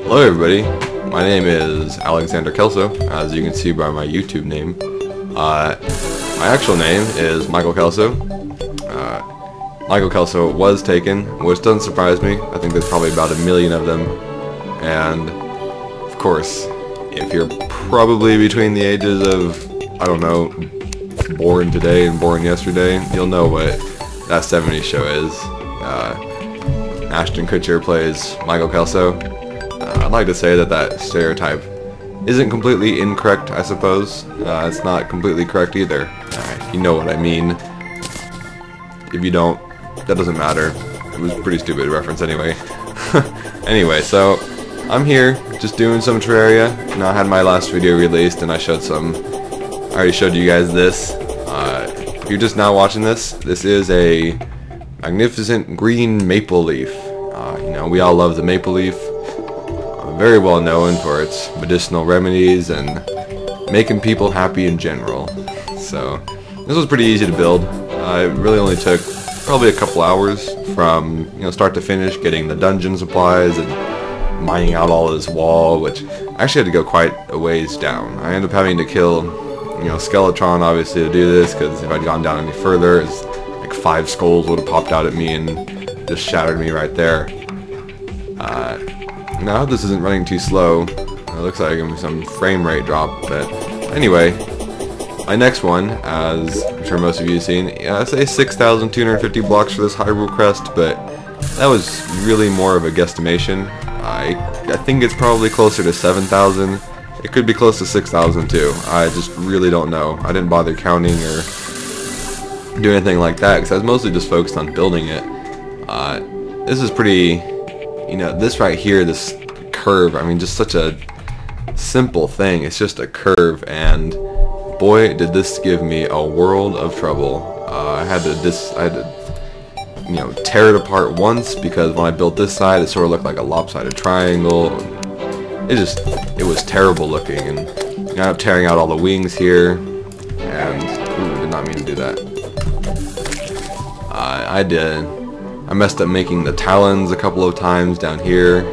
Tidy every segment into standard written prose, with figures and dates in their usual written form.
Hello everybody, my name is Alexander Kelso, as you can see by my YouTube name. My actual name is Michael Kelso. Michael Kelso was taken, which doesn't surprise me. I think there's probably about 1 million of them. And, of course, if you're probably between the ages of, I don't know, born today and born yesterday, you'll know what that 70s show is. Ashton Kutcher plays Michael Kelso. I'd like to say that that stereotype isn't completely incorrect, I suppose. It's not completely correct either. You know what I mean. If you don't, that doesn't matter. It was a pretty stupid reference anyway. Anyway, so I'm here just doing some Terraria. You know, I had my last video released and I already showed you guys this. If you're just now watching this, this is a magnificent green maple leaf. You know, we all love the maple leaf. Very well known for its medicinal remedies and making people happy in general. So this was pretty easy to build. It really only took probably a couple hours from start to finish, getting the dungeon supplies and mining out all this wall, which I actually had to go quite a ways down. I ended up having to kill Skeletron obviously to do this, because if I'd gone down any further, it's like 5 skulls would have popped out at me and just shattered me right there. Now I hope this isn't running too slow. It looks like some frame rate drop, but anyway, my next one, as I'm sure most of you have seen, I say 6,250 blocks for this Hyrule Crest, but that was really more of a guesstimation. I think it's probably closer to 7,000. It could be close to 6,000 too. I just really don't know. I didn't bother counting or do anything like that because I was mostly just focused on building it. This is pretty, this right here, this curve, I mean, just such a simple thing. It's just a curve, and boy, did this give me a world of trouble. I had to tear it apart once, because when I built this side, it sort of looked like a lopsided triangle. It was terrible looking, and I ended up tearing out all the wings here, and ooh, did not mean to do that. I messed up making the talons a couple of times down here.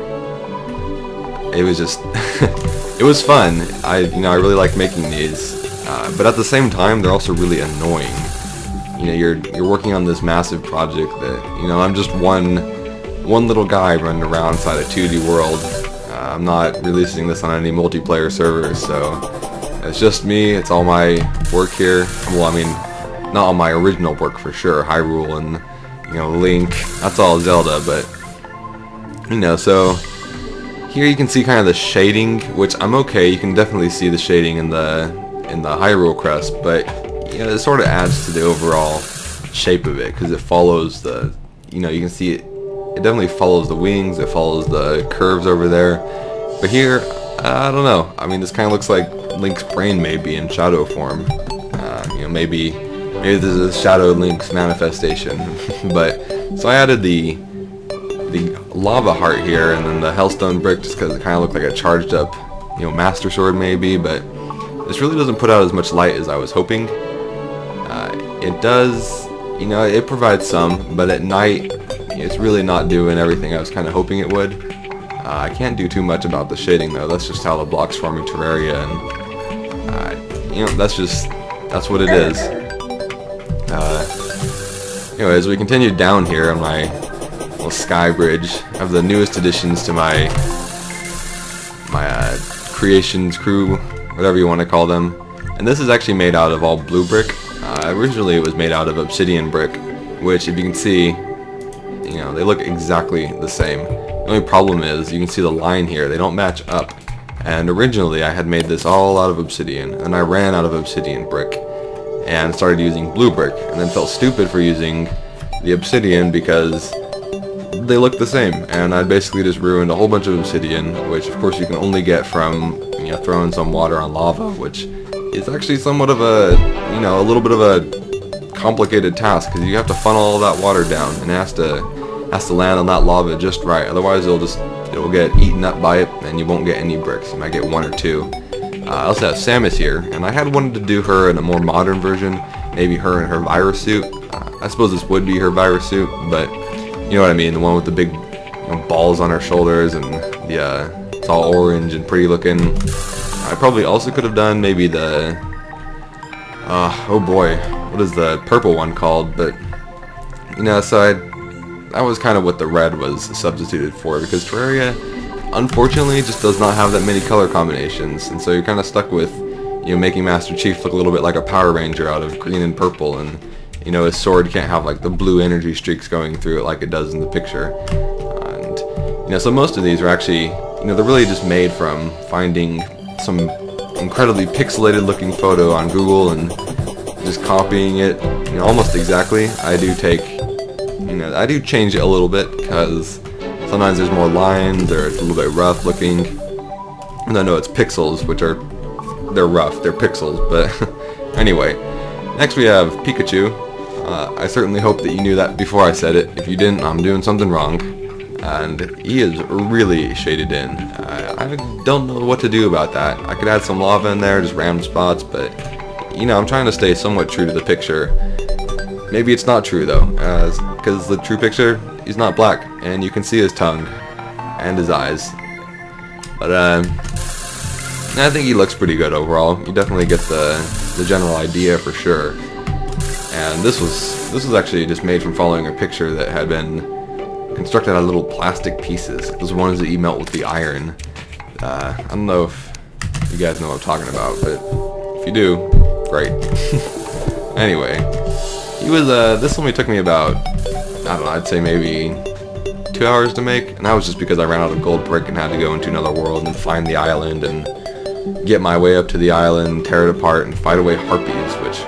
It was just, it was fun. I really like making these, but at the same time, they're also really annoying. You're working on this massive project that, I'm just one little guy running around inside a 2D world. I'm not releasing this on any multiplayer servers, so it's just me. It's all my work here. Well, I mean, not all my original work for sure. Hyrule and Link. That's all Zelda, but so here you can see kind of the shading, which I'm okay. You can definitely see the shading in the Hyrule Crest, but it sort of adds to the overall shape of it, because it follows the, you can see it. It definitely follows the wings. It follows the curves over there. But here, I don't know. I mean, this kind of looks like Link's brain maybe in shadow form. Maybe this is Shadow Link's manifestation. But so I added the lava heart here, and then the hellstone brick, just because it kind of looked like a charged up, master sword maybe. But this really doesn't put out as much light as I was hoping. It does, it provides some, but at night it's really not doing everything I was kind of hoping it would. I can't do too much about the shading though. That's just how the blocks form in Terraria, and that's what it is. Anyways, we continue down here on my little sky bridge. I have the newest additions to my creations crew, whatever you want to call them, and this is actually made out of all blue brick. Originally it was made out of obsidian brick, which, if you can see, they look exactly the same. The only problem is, you can see the line here, they don't match up. And originally I had made this all out of obsidian, and I ran out of obsidian brick and started using blue brick, and then felt stupid for using the obsidian because they look the same, and I basically just ruined a whole bunch of obsidian, which of course you can only get from throwing some water on lava, which is actually somewhat of a a little bit of a complicated task, because you have to funnel all that water down, and it has to land on that lava just right. Otherwise it'll get eaten up by it, and you won't get any bricks. You might get 1 or 2. I also have Samus here, and I had wanted to do her in a more modern version, maybe her in her virus suit. I suppose this would be her virus suit, but you know what I mean, the one with the big balls on her shoulders and the It's all orange and pretty looking. I probably also could have done maybe the, oh boy, what is the purple one called? But, you know, so that was kind of what the red was substituted for, because Terraria, unfortunately, just does not have that many color combinations, and so you're kind of stuck with, you know, making Master Chief look a little bit like a Power Ranger out of green and purple, and, you know, his sword can't have like the blue energy streaks going through it like it does in the picture. And, you know, so most of these are actually, you know, they're really just made from finding some incredibly pixelated looking photo on Google and just copying it, you know, almost exactly. I do take, you know, I do change it a little bit because sometimes there's more lines or it's a little bit rough looking. And I know it's pixels, which are, they're rough, they're pixels, but anyway. Next we have Pikachu. I certainly hope that you knew that before I said it. If you didn't, I'm doing something wrong. And he is really shaded in. I don't know what to do about that. I could add some lava in there, just random spots, but, you know, I'm trying to stay somewhat true to the picture. Maybe it's not true though, because the true picture, he's not black, and you can see his tongue and his eyes. But I think he looks pretty good overall. You definitely get the general idea for sure. And this was actually just made from following a picture that had been constructed out of little plastic pieces. Those ones that you melt with the iron. I don't know if you guys know what I'm talking about, but if you do, great. Anyway, he was this only took me about, I don't know, I'd say maybe 2 hours to make, and that was just because I ran out of gold brick and had to go into another world and find the island and get my way up to the island, tear it apart, and fight away harpies, which,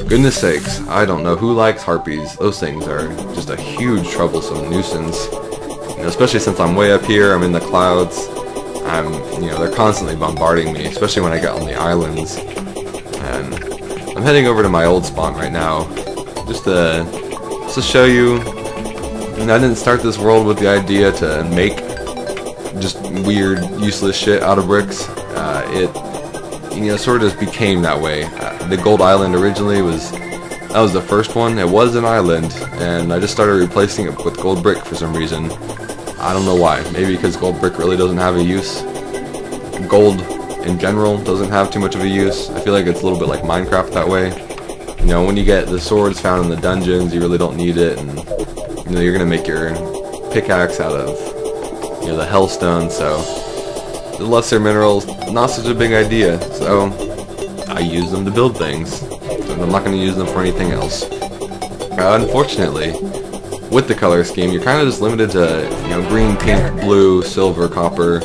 goodness sakes, I don't know who likes harpies. Those things are just a huge troublesome nuisance, you know, especially since I'm way up here, I'm in the clouds. You know, they're constantly bombarding me, especially when I get on the islands. And I'm heading over to my old spawn right now, just to show you. And I didn't start this world with the idea to make just weird, useless shit out of bricks. It, you know, sort of just became that way. The gold island originally that was the first one. It was an island, and I just started replacing it with gold brick for some reason. I don't know why. Maybe because gold brick really doesn't have a use. Gold in general doesn't have too much of a use. I feel like it's a little bit like Minecraft that way. You know, when you get the swords found in the dungeons, you really don't need it, and you know, you're gonna make your pickaxe out of, you know, the hellstone, so the lesser minerals, not such a big idea, so I use them to build things. And I'm not gonna use them for anything else. Unfortunately, with the color scheme, you're kind of just limited to, you know, green, pink, blue, silver, copper,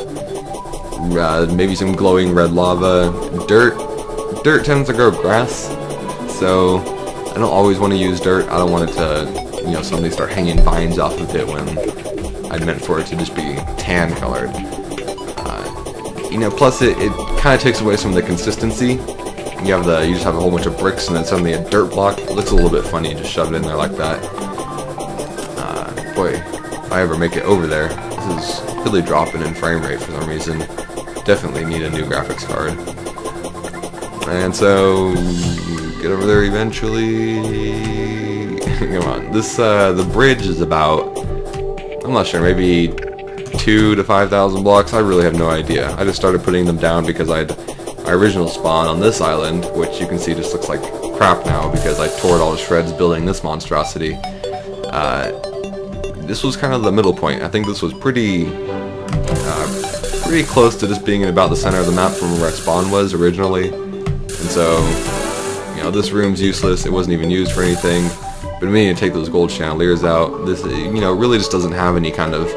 maybe some glowing red lava, dirt. Dirt tends to grow grass, so I don't always want to use dirt. I don't want it to, you know, suddenly start hanging vines off of it when I meant for it to just be tan colored. You know, plus it kind of takes away some of the consistency. You just have a whole bunch of bricks and then suddenly a dirt block. It looks a little bit funny, just shove it in there like that. Boy, if I ever make it over there, this is really dropping in frame rate for some reason. Definitely need a new graphics card. And so, get over there eventually. Come on, the bridge is about, I'm not sure, maybe 2,000 to 5,000 blocks. I really have no idea. I just started putting them down because my original spawn on this island, which you can see just looks like crap now because I tore it all to shreds building this monstrosity. This was kind of the middle point. I think this was pretty close to just being in about the center of the map from where spawn was originally. And so, you know, this room's useless. It wasn't even used for anything. But me to take those gold chandeliers out, this, you know, really just doesn't have any kind of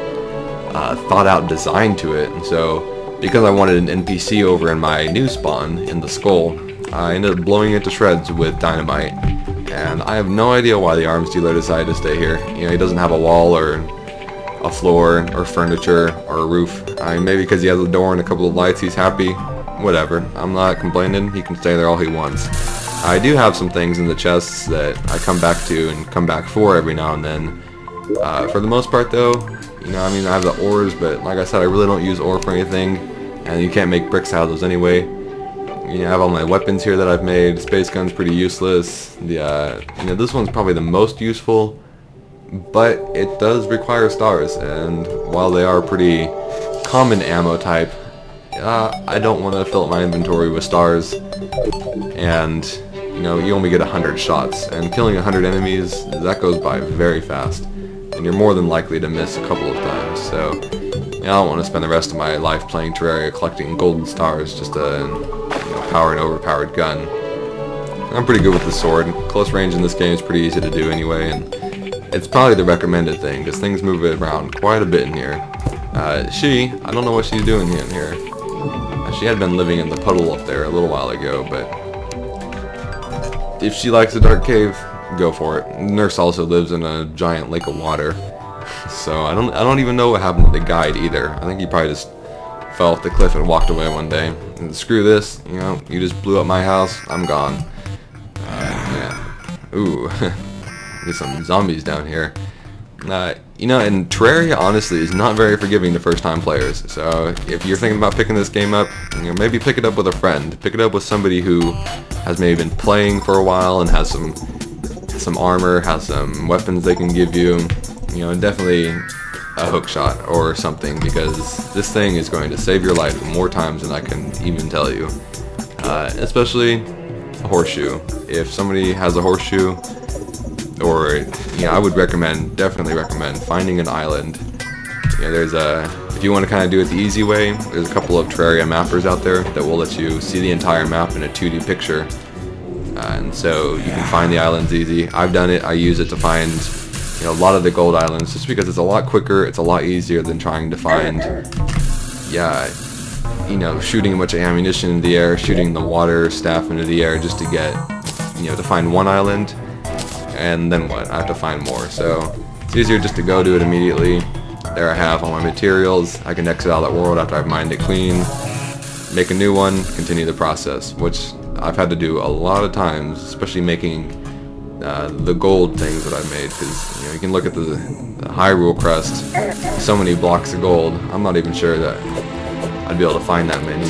thought out design to it. And so, because I wanted an NPC over in my new spawn in the skull, I ended up blowing it to shreds with dynamite. And I have no idea why the arms dealer decided to stay here. You know, he doesn't have a wall or a floor or furniture or a roof. I mean, maybe because he has a door and a couple of lights he's happy. Whatever. I'm not complaining. He can stay there all he wants. I do have some things in the chests that I come back to and come back for every now and then. For the most part though, you know, I mean, I have the ores, but like I said, I really don't use ore for anything. And you can't make bricks out of those anyway. You know, I have all my weapons here that I've made. Space gun's pretty useless. You know, this one's probably the most useful, but it does require stars, and while they are pretty common ammo type. I don't want to fill up my inventory with stars, and you know, you only get 100 shots, and killing 100 enemies, that goes by very fast, and you're more than likely to miss a couple of times. So I don't want to spend the rest of my life playing Terraria collecting golden stars just to power an overpowered gun. I'm pretty good with the sword. Close range in this game is pretty easy to do anyway, and it's probably the recommended thing because things move around quite a bit in here. I don't know what she's doing in here. She had been living in the puddle up there a little while ago, but if she likes a dark cave, go for it. Nurse also lives in a giant lake of water, so I don't even know what happened to the guide either. I think he probably just fell off the cliff and walked away one day. And screw this, you know, you just blew up my house, I'm gone. Yeah. Ooh, there's some zombies down here. You know, and Terraria honestly is not very forgiving to first-time players. So if you're thinking about picking this game up, you know, maybe pick it up with a friend. Pick it up with somebody who has maybe been playing for a while and has some armor, has some weapons they can give you. You know, definitely a hook shot or something, because this thing is going to save your life more times than I can even tell you. Especially a horseshoe. If somebody has a horseshoe, or I would definitely recommend finding an island. If you want to kind of do it the easy way, there's a couple of Terraria mappers out there that will let you see the entire map in a 2D picture, and so you can find the islands easy. I've done it. I use it to find a lot of the gold islands, just because it's a lot quicker, it's a lot easier than trying to find, shooting a bunch of ammunition into the air, shooting the water staff into the air just to get, to find one island, and then what? I have to find more. So it's easier just to go do it immediately. There I have all my materials. I can exit out of that world after I've mined it clean, make a new one, continue the process, which I've had to do a lot of times, especially making the gold things that I've made, because you can look at the Hyrule crust, so many blocks of gold. I'm not even sure that I'd be able to find that many,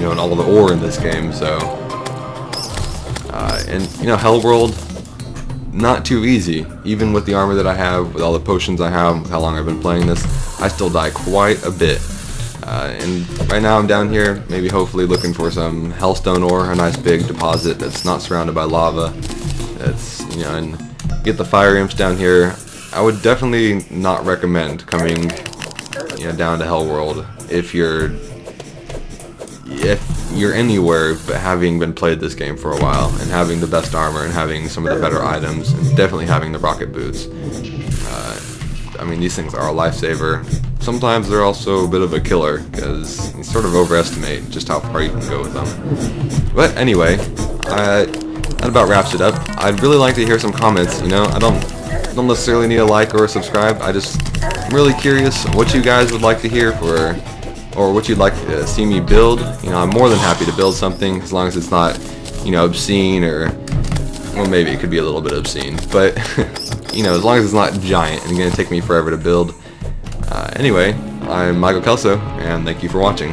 and all the ore in this game. So Hell World, not too easy. Even with the armor that I have, with all the potions I have, with how long I've been playing this, I still die quite a bit. And right now I'm down here, maybe hopefully looking for some hellstone ore, a nice big deposit that's not surrounded by lava. That's, and get the fire imps down here. I would definitely not recommend coming, down to Hell World if you're anywhere but having been played this game for a while and having the best armor and having some of the better items and definitely having the rocket boots. I mean, these things are a lifesaver. Sometimes they're also a bit of a killer because you sort of overestimate just how far you can go with them. But anyway, that about wraps it up. I'd really like to hear some comments. I don't necessarily need a like or a subscribe. I'm really curious what you guys would like to hear or what you'd like to see me build. I'm more than happy to build something as long as it's not, obscene, or, well, maybe it could be a little bit obscene, but as long as it's not giant and going to take me forever to build. Anyway, I'm Michael Kelso, and thank you for watching.